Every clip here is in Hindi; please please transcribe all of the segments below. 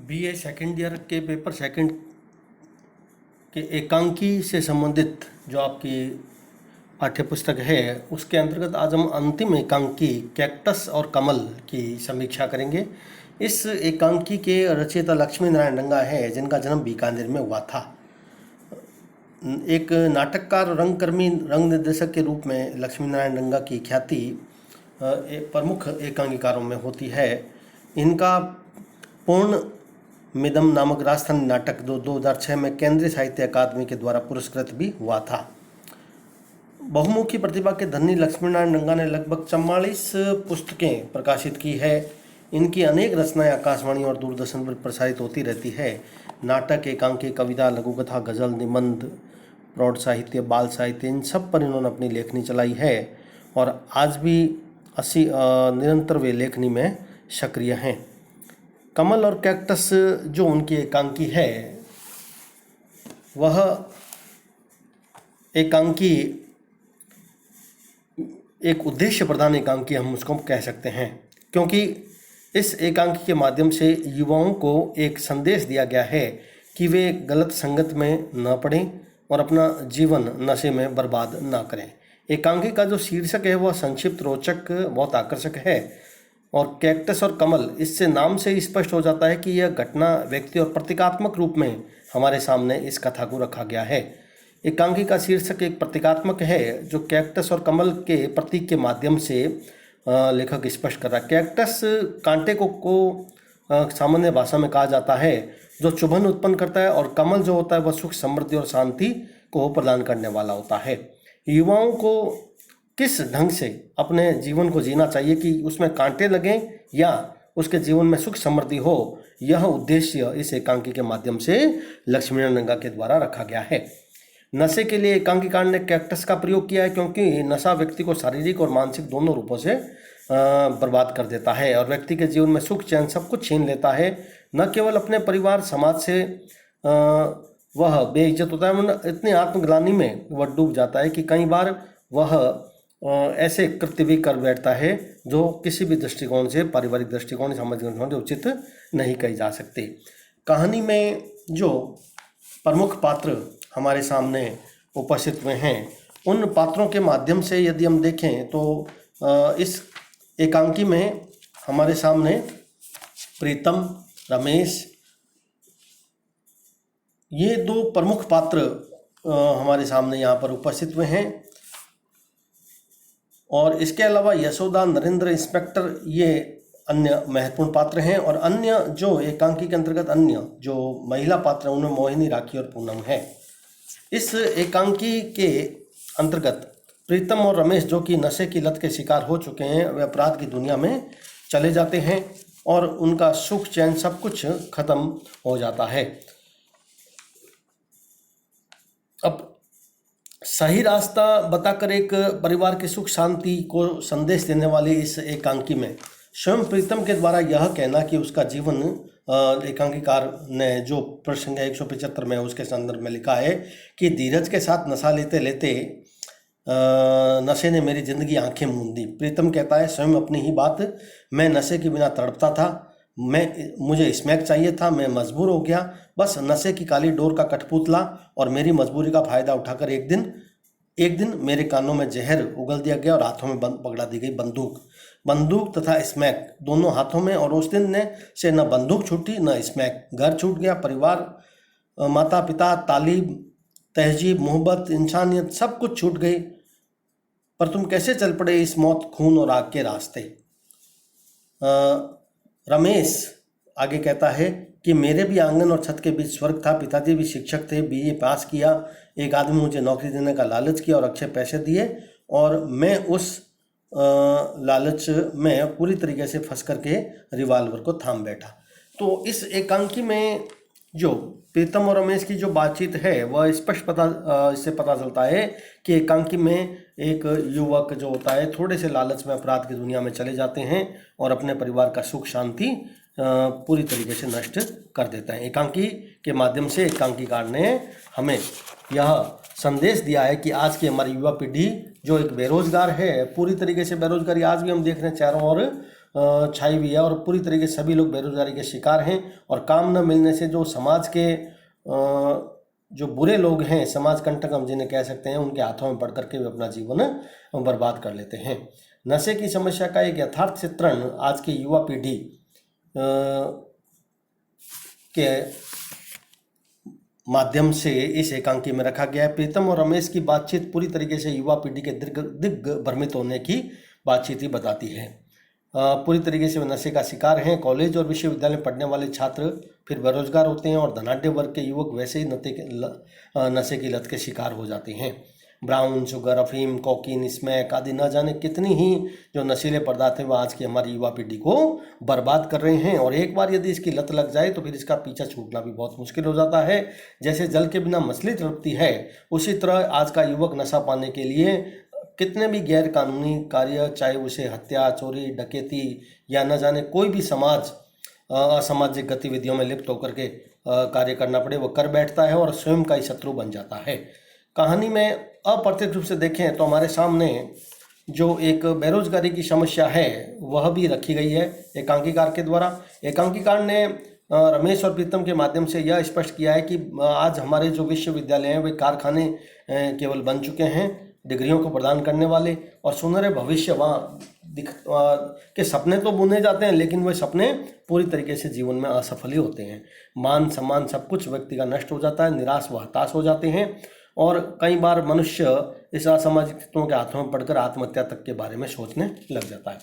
बीए सेकंड ईयर के पेपर सेकंड के एकांकी से संबंधित जो आपकी पाठ्यपुस्तक है उसके अंतर्गत आज हम अंतिम एकांकी कैक्टस और कमल की समीक्षा करेंगे। इस एकांकी के रचयिता लक्ष्मी नारायण रंगा है, जिनका जन्म बीकानेर में हुआ था। एक नाटककार, रंगकर्मी, रंग निर्देशक के रूप में लक्ष्मी नारायण रंगा की ख्याति प्रमुख एकांकीकारों में होती है। इनका पूर्ण मिदम नामक राजस्थानी नाटक 2006 में केंद्रीय साहित्य अकादमी के द्वारा पुरस्कृत भी हुआ था। बहुमुखी प्रतिभा के धनी लक्ष्मीनारायण रंगा ने लगभग 44 पुस्तकें प्रकाशित की है। इनकी अनेक रचनाएं आकाशवाणी और दूरदर्शन पर प्रसारित होती रहती है। नाटक, एकांकी, कविता, लघुकथा, गजल, निबंध, प्रौढ़ साहित्य, बाल साहित्य, इन सब पर इन्होंने अपनी लेखनी चलाई है और आज भी निरंतर वे लेखनी में सक्रिय हैं। कमल और कैक्टस जो उनकी एकांकी है, वह एकांकी एक उद्देश्य प्रधान एकांकी हम उसको कह सकते हैं, क्योंकि इस एकांकी के माध्यम से युवाओं को एक संदेश दिया गया है कि वे गलत संगत में न पड़ें और अपना जीवन नशे में बर्बाद न करें। एकांकी का जो शीर्षक है वह संक्षिप्त, रोचक, बहुत आकर्षक है और कैक्टस और कमल, इससे नाम से ही स्पष्ट हो जाता है कि यह घटना, व्यक्ति और प्रतीकात्मक रूप में हमारे सामने इस कथा को रखा गया है। एकांकी का शीर्षक एक प्रतीकात्मक है जो कैक्टस और कमल के प्रतीक के माध्यम से लेखक स्पष्ट कर रहा है। कैक्टस कांटे को सामान्य भाषा में कहा जाता है जो चुभन उत्पन्न करता है, और कमल जो होता है वह सुख, समृद्धि और शांति को प्रदान करने वाला होता है। युवाओं को किस ढंग से अपने जीवन को जीना चाहिए कि उसमें कांटे लगें या उसके जीवन में सुख समृद्धि हो, यह उद्देश्य इस एकांकी के माध्यम से लक्ष्मीनारायण रंगा के द्वारा रखा गया है। नशे के लिए एकांकीकार ने कैक्टस का प्रयोग किया है, क्योंकि नशा व्यक्ति को शारीरिक और मानसिक दोनों रूपों से बर्बाद कर देता है और व्यक्ति के जीवन में सुख, चैन सब कुछ छीन लेता है। न केवल अपने परिवार, समाज से वह बेइज्जत होता है, इतनी आत्मग्लानि में वह डूब जाता है कि कई बार वह ऐसे कृत्य भी कर बैठता है जो किसी भी दृष्टिकोण से, पारिवारिक दृष्टिकोण, सामाजिक दृष्टिकोण से उचित नहीं कही जा सकती। कहानी में जो प्रमुख पात्र हमारे सामने उपस्थित हुए हैं, उन पात्रों के माध्यम से यदि हम देखें तो इस एकांकी में हमारे सामने प्रीतम, रमेश, ये दो प्रमुख पात्र हमारे सामने यहाँ पर उपस्थित हुए हैं। और इसके अलावा यशोदा, नरेंद्र, इंस्पेक्टर, ये अन्य महत्वपूर्ण पात्र हैं। और अन्य जो एकांकी के अंतर्गत अन्य जो महिला पात्र हैं, उनमें मोहिनी, राखी और पूनम है। इस एकांकी के अंतर्गत प्रीतम और रमेश, जो कि नशे की लत के शिकार हो चुके हैं, वे अपराध की दुनिया में चले जाते हैं और उनका सुख, चैन सब कुछ खत्म हो जाता है। अब सही रास्ता बताकर एक परिवार की सुख शांति को संदेश देने वाली इस एकांकी में स्वयं प्रीतम के द्वारा यह कहना कि उसका जीवन, एकांकीकार ने जो प्रसंग 175 में उसके संदर्भ में लिखा है कि धीरज के साथ नशा लेते लेते नशे ने मेरी जिंदगी आंखें मूंद दी। प्रीतम कहता है स्वयं अपनी ही बात, मैं नशे के बिना तड़पता था, मुझे स्मैक चाहिए था, मैं मजबूर हो गया, बस नशे की काली डोर का कठपुतला, और मेरी मजबूरी का फायदा उठाकर एक दिन मेरे कानों में जहर उगल दिया गया और हाथों में पकड़ा दी गई बंदूक तथा स्मैक दोनों हाथों में। और उस दिन से न बंदूक छूटी न स्मैक। घर छूट गया, परिवार, माता पिता, तालीम, तहजीब, मोहब्बत, इंसानियत सब कुछ छूट गई। पर तुम कैसे चल पड़े इस मौत, खून और आग के रास्ते। रमेश आगे कहता है कि मेरे भी आंगन और छत के बीच स्वर्ग था, पिताजी भी शिक्षक थे, बीए पास किया, एक आदमी मुझे नौकरी देने का लालच किया और अक्षय पैसे दिए, और मैं उस लालच में पूरी तरीके से फंस करके रिवाल्वर को थाम बैठा। तो इस एकांकी में जो प्रीतम और रमेश की जो बातचीत है वह स्पष्ट इससे पता चलता है कि एकांकी में एक युवक जो होता है थोड़े से लालच में अपराध की दुनिया में चले जाते हैं और अपने परिवार का सुख शांति पूरी तरीके से नष्ट कर देता है। एकांकी के माध्यम से एकांकीकार ने हमें यह संदेश दिया है कि आज की हमारी युवा पीढ़ी जो एक बेरोजगार है, पूरी तरीके से बेरोजगारी आज भी हम देख रहे हैं चारों ओर, छाई हुई है और पूरी तरीके से सभी लोग बेरोजगारी के शिकार हैं। और काम न मिलने से जो समाज के जो बुरे लोग हैं, समाज कंटक हम जिन्हें कह सकते हैं, उनके हाथों में पड़ करके वे अपना जीवन बर्बाद कर लेते हैं। नशे की समस्या का एक यथार्थ चित्रण आज की युवा पीढ़ी के माध्यम से इस एकांकी में रखा गया है। प्रीतम और रमेश की बातचीत पूरी तरीके से युवा पीढ़ी के दिग्भ्रमित होने की बातचीत ही बताती है। पूरी तरीके से वे नशे का शिकार हैं। कॉलेज और विश्वविद्यालय में पढ़ने वाले छात्र फिर बेरोजगार होते हैं और धनाढ्य वर्ग के युवक वैसे ही नशे की लत के शिकार हो जाते हैं। ब्राउन शुगर, अफीम, कोकीन, स्मैक आदि न जाने कितनी ही जो नशीले पदार्थ हैं वह आज की हमारी युवा पीढ़ी को बर्बाद कर रहे हैं। और एक बार यदि इसकी लत लग जाए तो फिर इसका पीछा छूटना भी बहुत मुश्किल हो जाता है। जैसे जल के बिना मछली तड़पती है, उसी तरह आज का युवक नशा पाने के लिए कितने भी गैर कानूनी कार्य, चाहे उसे हत्या, चोरी, डकैती या न जाने कोई भी असामाजिक गतिविधियों में लिप्त होकर के कार्य करना पड़े, वो कर बैठता है और स्वयं का ही शत्रु बन जाता है। कहानी में अप्रत्यक्ष रूप से देखें तो हमारे सामने जो एक बेरोजगारी की समस्या है वह भी रखी गई है एकांकीकार के द्वारा। एकांकीकार ने रमेश और प्रीतम के माध्यम से यह स्पष्ट किया है कि आज हमारे जो विश्वविद्यालय हैं वे कारखाने केवल बन चुके हैं, डिग्रियों को प्रदान करने वाले, और सुनहरे भविष्य वहाँ के सपने तो बुने जाते हैं लेकिन वे सपने पूरी तरीके से जीवन में असफल ही होते हैं। मान सम्मान सब कुछ व्यक्ति का नष्ट हो जाता है, निराश व हताश हो जाते हैं और कई बार मनुष्य इस असामाजिक तत्वों के हाथों में पड़कर आत्महत्या तक के बारे में सोचने लग जाता है।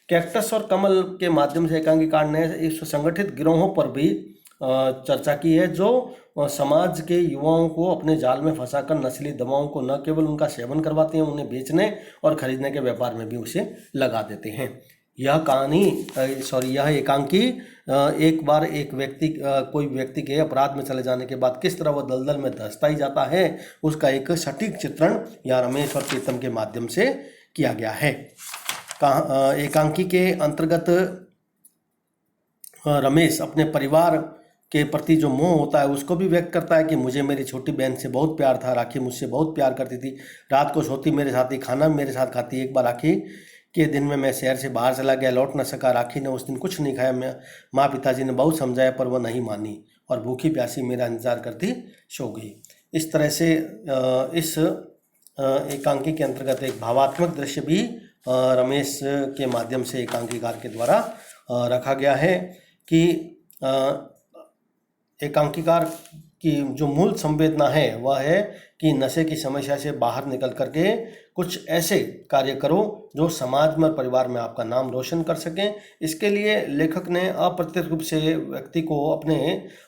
कैक्टस और कमल के माध्यम से एकांकीकार ने इस संगठित गिरोहों पर भी चर्चा की है जो समाज के युवाओं को अपने जाल में फंसाकर नस्ली दवाओं को न केवल उनका सेवन करवाते हैं, उन्हें बेचने और खरीदने के व्यापार में भी उसे लगा देते हैं। यह एकांकी एक बार कोई व्यक्ति के अपराध में चले जाने के बाद किस तरह वह दलदल में धंसता ही जाता है, उसका एक सटीक चित्रण यहाँ रमेश और प्रीतम के माध्यम से किया गया है। एकांकी के अंतर्गत रमेश अपने परिवार के प्रति जो मोह होता है उसको भी व्यक्त करता है कि मुझे मेरी छोटी बहन से बहुत प्यार था, राखी मुझसे बहुत प्यार करती थी, रात को सोती मेरे साथ ही, खाना मेरे साथ खाती। एक बार राखी के दिन में मैं शहर से बाहर चला गया, लौट न सका। राखी ने उस दिन कुछ नहीं खाया। माँ पिताजी ने बहुत समझाया पर वह नहीं मानी और भूखी प्यासी मेरा इंतजार करती सो गई। इस तरह से इस एकांकी के अंतर्गत एक भावात्मक दृश्य भी रमेश के माध्यम से एकांकीकार के द्वारा रखा गया है कि एकांकीकार की जो मूल संवेदना है वह है कि नशे की समस्या से बाहर निकल करके कुछ ऐसे कार्य करो जो समाज में, परिवार में आपका नाम रोशन कर सकें। इसके लिए लेखक ने अप्रत्यक्ष रूप से व्यक्ति को अपने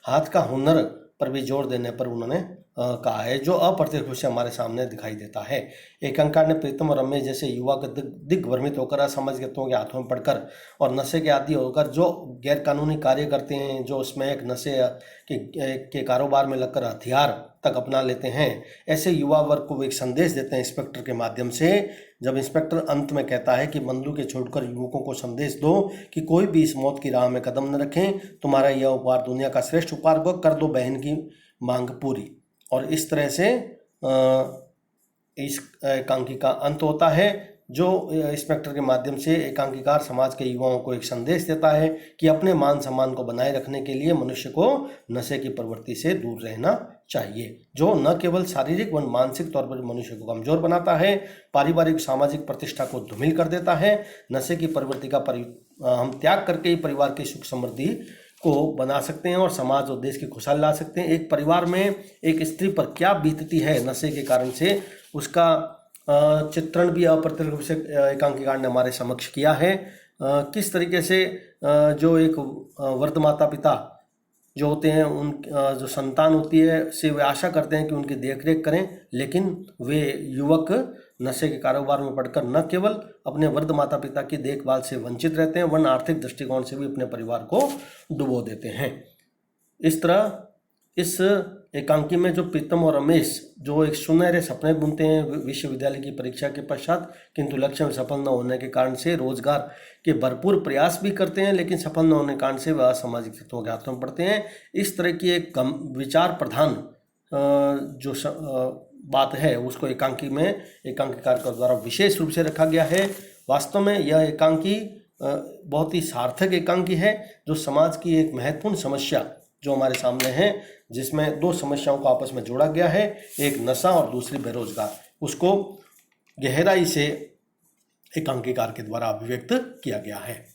हाथ का हुनर पर भी जोर देने पर उन्होंने कहा है, जो अप्रत्यक्ष रूप से हमारे सामने दिखाई देता है। एकांकीकार ने प्रीतम और रमेश जैसे युवा के दिग्भ्रमित होकर असामाजिक तत्वों के हाथों में पड़कर और नशे के आदी होकर जो गैर कानूनी कार्य करते हैं, जो उसमें एक नशे के कारोबार में लगकर हथियार तक अपना लेते हैं, ऐसे युवा वर्ग को एक संदेश देते हैं इंस्पेक्टर के माध्यम से। जब इंस्पेक्टर अंत में कहता है कि बंदूकें छोड़कर युवकों को संदेश दो कि कोई भी इस मौत की राह में कदम न रखें, तुम्हारा यह उपहार दुनिया का श्रेष्ठ उपहार को कर दो बहन की मांग पूरी। और इस तरह से इस एकांकी का अंत होता है, जो इंस्पेक्टर के माध्यम से एकांकीकार समाज के युवाओं को एक संदेश देता है कि अपने मान सम्मान को बनाए रखने के लिए मनुष्य को नशे की प्रवृत्ति से दूर रहना चाहिए, जो न केवल शारीरिक व मानसिक तौर पर मनुष्य को कमजोर बनाता है, पारिवारिक सामाजिक प्रतिष्ठा को धूमिल कर देता है। नशे की प्रवृत्ति का हम त्याग करके ही परिवार की सुख समृद्धि को बना सकते हैं और समाज और देश की खुशहाली ला सकते हैं। एक परिवार में एक स्त्री पर क्या बीतती है नशे के कारण से, उसका चित्रण भी अप्रत्यक्ष रूप से एकांकीकार ने हमारे समक्ष किया है। किस तरीके से जो एक वृद्ध माता पिता जो होते हैं, उन जो संतान होती है से वे आशा करते हैं कि उनकी देखरेख करें, लेकिन वे युवक नशे के कारोबार में पड़कर न केवल अपने वृद्ध माता पिता की देखभाल से वंचित रहते हैं, वरन आर्थिक दृष्टिकोण से भी अपने परिवार को डुबो देते हैं। इस तरह इस एकांकी में जो प्रीतम और रमेश जो एक सुनहरे सपने बुनते हैं विश्वविद्यालय की परीक्षा के पश्चात, किंतु लक्ष्य में सफल न होने के कारण से रोजगार के भरपूर प्रयास भी करते हैं, लेकिन सफल न होने के कारण से वह असामाजिक तत्वों के हाथों में पड़ते हैं। इस तरह की एक विचार प्रधान जो बात है उसको एकांकीकार के द्वारा विशेष रूप से रखा गया है। वास्तव में यह एकांकी बहुत ही सार्थक एकांकी है, जो समाज की एक महत्वपूर्ण समस्या जो हमारे सामने है, जिसमें दो समस्याओं को आपस में जोड़ा गया है, एक नशा और दूसरी बेरोजगार, उसको गहराई से एकांकीकार के द्वारा अभिव्यक्त किया गया है।